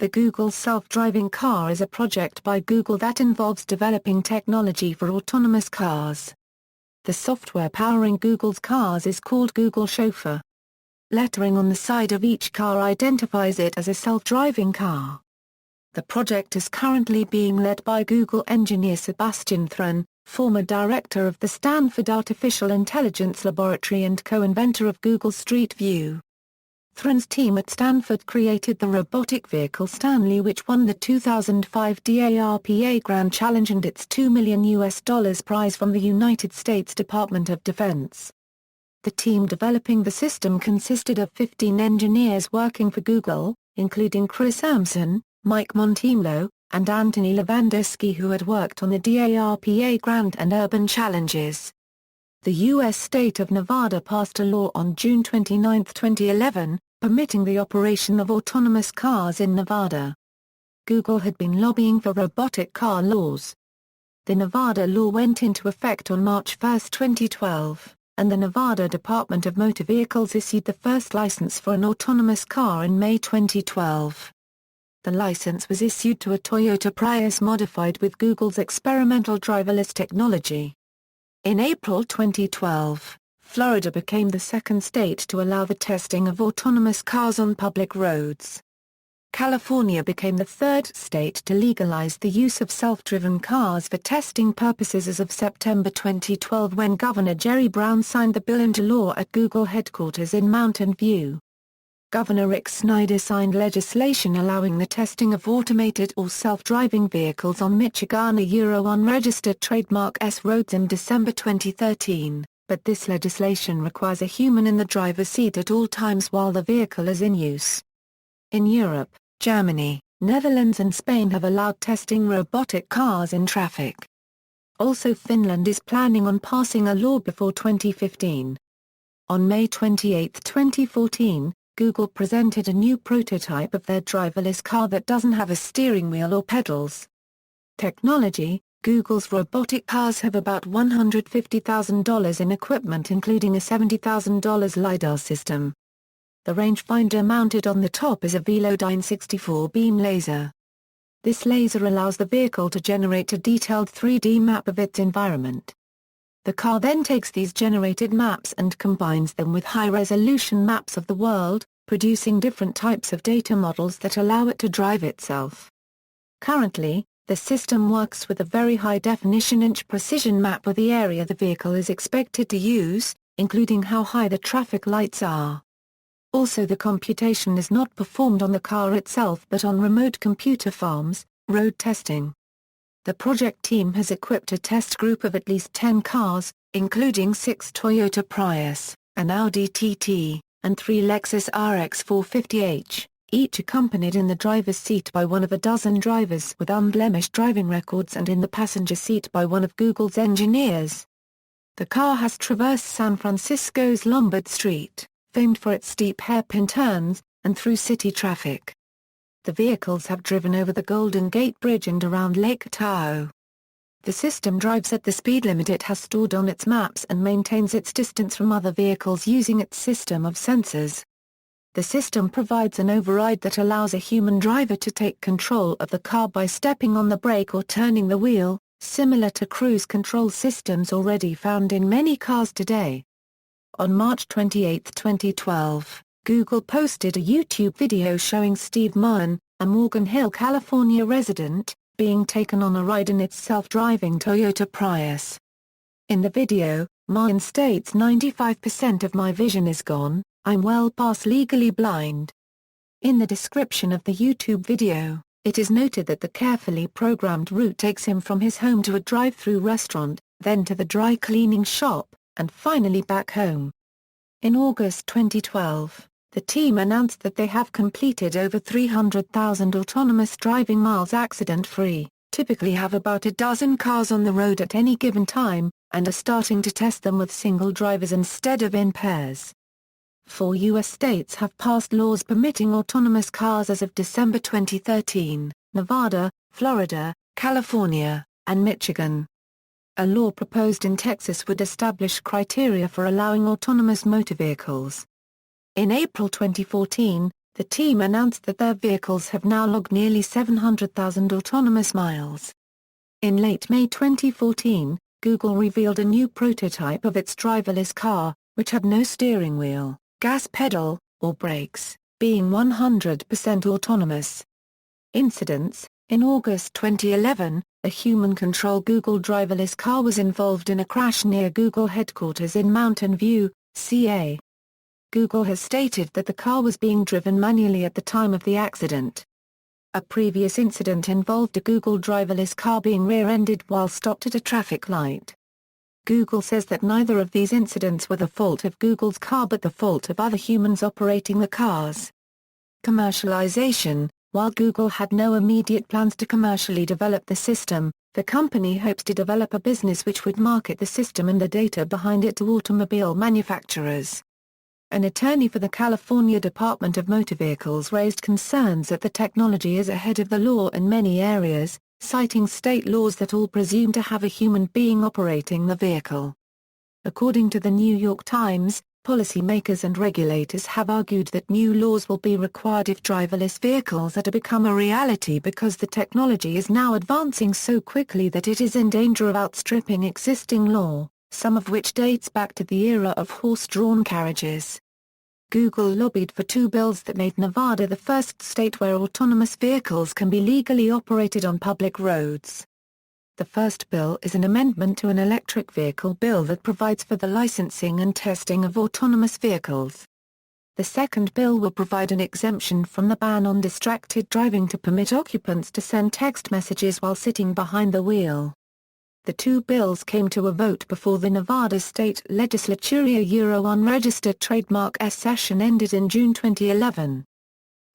The Google self-driving car is a project by Google that involves developing technology for autonomous cars. The software powering Google's cars is called Google Chauffeur. Lettering on the side of each car identifies it as a self-driving car. The project is currently being led by Google engineer Sebastian Thrun, former director of the Stanford Artificial Intelligence Laboratory and co-inventor of Google Street View. Thrun's team at Stanford created the robotic vehicle Stanley, which won the 2005 DARPA Grand Challenge and its $2 million prize from the United States Department of Defense. The team developing the system consisted of 15 engineers working for Google, including Chris Urmson, Mike Montemerlo, and Anthony Levandowski, who had worked on the DARPA Grand and Urban Challenges. The U.S. state of Nevada passed a law on June 29, 2011, permitting the operation of autonomous cars in Nevada. Google had been lobbying for robotic car laws. The Nevada law went into effect on March 1, 2012, and the Nevada Department of Motor Vehicles issued the first license for an autonomous car in May 2012. The license was issued to a Toyota Prius modified with Google's experimental driverless technology. In April 2012, Florida became the second state to allow the testing of autonomous cars on public roads. California became the third state to legalize the use of self-driven cars for testing purposes as of September 2012, when Governor Jerry Brown signed the bill into law at Google headquarters in Mountain View. Governor Rick Snyder signed legislation allowing the testing of automated or self-driving vehicles on Michigan unregistered trademark S roads in December 2013, but this legislation requires a human in the driver's seat at all times while the vehicle is in use. In Europe, Germany, Netherlands and Spain have allowed testing robotic cars in traffic. Also, Finland is planning on passing a law before 2015. On May 28, 2014, Google presented a new prototype of their driverless car that doesn't have a steering wheel or pedals. Technology: Google's robotic cars have about $150,000 in equipment, including a $70,000 LiDAR system. The rangefinder mounted on the top is a Velodyne 64-beam laser. This laser allows the vehicle to generate a detailed 3D map of its environment. The car then takes these generated maps and combines them with high-resolution maps of the world, producing different types of data models that allow it to drive itself. Currently, the system works with a very high-definition inch-precision map of the area the vehicle is expected to use, including how high the traffic lights are. Also, the computation is not performed on the car itself but on remote computer farms, road testing. The project team has equipped a test group of at least 10 cars, including 6 Toyota Prius, an Audi TT, and 3 Lexus RX 450h, each accompanied in the driver's seat by one of a dozen drivers with unblemished driving records and in the passenger seat by one of Google's engineers. The car has traversed San Francisco's Lombard Street, famed for its steep hairpin turns, and through city traffic. The vehicles have driven over the Golden Gate Bridge and around Lake Tahoe. The system drives at the speed limit it has stored on its maps and maintains its distance from other vehicles using its system of sensors. The system provides an override that allows a human driver to take control of the car by stepping on the brake or turning the wheel, similar to cruise control systems already found in many cars today. On March 28, 2012, Google posted a YouTube video showing Steve Martin, a Morgan Hill, California resident, being taken on a ride in its self-driving Toyota Prius. In the video, Martin states, "95% of my vision is gone, I'm well past legally blind." In the description of the YouTube video, it is noted that the carefully programmed route takes him from his home to a drive-through restaurant, then to the dry cleaning shop, and finally back home. In August 2012, the team announced that they have completed over 300,000 autonomous driving miles accident-free, typically have about a dozen cars on the road at any given time, and are starting to test them with single drivers instead of in pairs. 4 U.S. states have passed laws permitting autonomous cars as of December 2013, Nevada, Florida, California, and Michigan. A law proposed in Texas would establish criteria for allowing autonomous motor vehicles. In April 2014, The team announced that their vehicles have now logged nearly 700,000 autonomous miles. In late May 2014, Google revealed a new prototype of its driverless car, which had no steering wheel, gas pedal, or brakes, being 100% autonomous. Incidents: in August 2011, a human-controlled Google driverless car was involved in a crash near Google headquarters in Mountain View, CA. Google has stated that the car was being driven manually at the time of the accident. A previous incident involved a Google driverless car being rear-ended while stopped at a traffic light. Google says that neither of these incidents were the fault of Google's car but the fault of other humans operating the cars. Commercialization: while Google had no immediate plans to commercially develop the system, the company hopes to develop a business which would market the system and the data behind it to automobile manufacturers. An attorney for the California Department of Motor Vehicles raised concerns that the technology is ahead of the law in many areas, citing state laws that all presume to have a human being operating the vehicle. According to the New York Times, policymakers and regulators have argued that new laws will be required if driverless vehicles are to become a reality because the technology is now advancing so quickly that it is in danger of outstripping existing law, some of which dates back to the era of horse-drawn carriages. Google lobbied for two bills that made Nevada the first state where autonomous vehicles can be legally operated on public roads. The first bill is an amendment to an electric vehicle bill that provides for the licensing and testing of autonomous vehicles. The second bill will provide an exemption from the ban on distracted driving to permit occupants to send text messages while sitting behind the wheel. The two bills came to a vote before the Nevada state legislature unregistered trademark session ended in June 2011.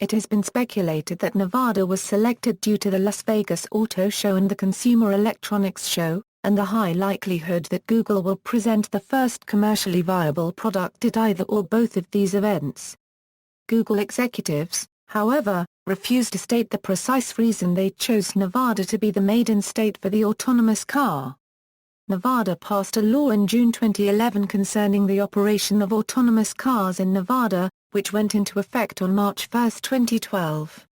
It has been speculated that Nevada was selected due to the Las Vegas Auto Show and the Consumer Electronics Show, and the high likelihood that Google will present the first commercially viable product at either or both of these events. Google executives, however, refused to state the precise reason they chose Nevada to be the maiden state for the autonomous car. Nevada passed a law in June 2011 concerning the operation of autonomous cars in Nevada, which went into effect on March 1, 2012.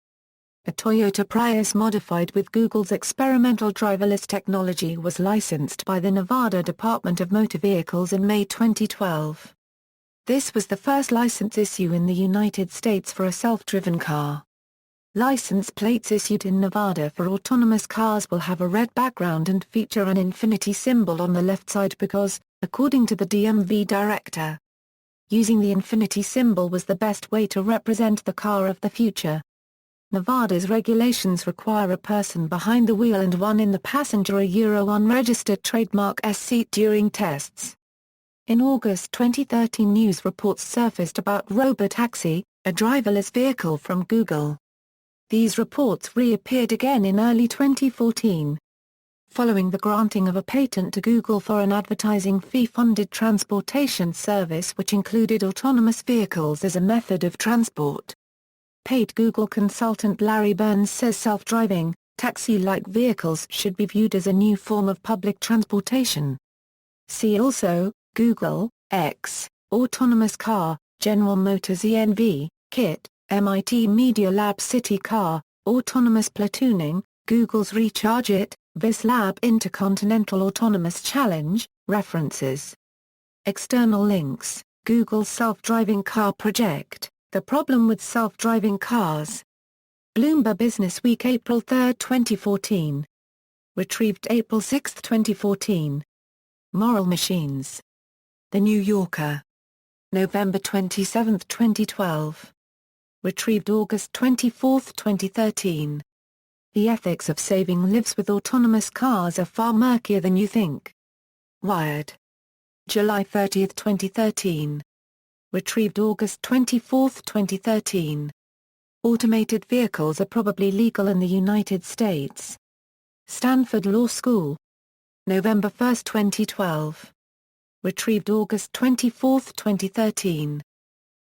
A Toyota Prius modified with Google's experimental driverless technology was licensed by the Nevada Department of Motor Vehicles in May 2012. This was the first license issue in the United States for a self-driven car. License plates issued in Nevada for autonomous cars will have a red background and feature an infinity symbol on the left side because, according to the DMV director, using the infinity symbol was the best way to represent the car of the future. Nevada's regulations require a person behind the wheel and one in the passenger unregistered trademark seat during tests. In August 2013 news reports surfaced about Robotaxi, a driverless vehicle from Google. These reports reappeared again in early 2014. Following the granting of a patent to Google for an advertising fee-funded transportation service which included autonomous vehicles as a method of transport. Paid Google consultant Larry Burns says self-driving, taxi-like vehicles should be viewed as a new form of public transportation. See also, Google, X, Autonomous Car, General Motors ENV, KIT, MIT Media Lab City Car, Autonomous Platooning, Google's Recharge It, VisLab Intercontinental Autonomous Challenge, References. External links, Google Self-Driving Car Project, The Problem with Self-Driving Cars. Bloomberg Businessweek April 3, 2014. Retrieved April 6, 2014. Moral Machines. The New Yorker. November 27, 2012. Retrieved August 24, 2013. The ethics of saving lives with autonomous cars are far murkier than you think. Wired. July 30, 2013. Retrieved August 24, 2013. Automated vehicles are probably legal in the United States. Stanford Law School. November 1, 2012. Retrieved August 24, 2013.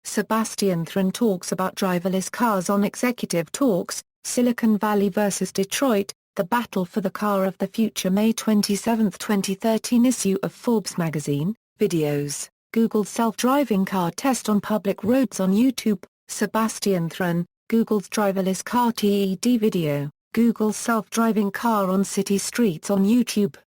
Sebastian Thrun talks about driverless cars on Executive Talks, Silicon Valley vs. Detroit, The Battle for the Car of the Future May 27, 2013 issue of Forbes magazine, videos, Google self-driving car test on public roads on YouTube, Sebastian Thrun, Google's driverless car TED video, Google's self-driving car on city streets on YouTube.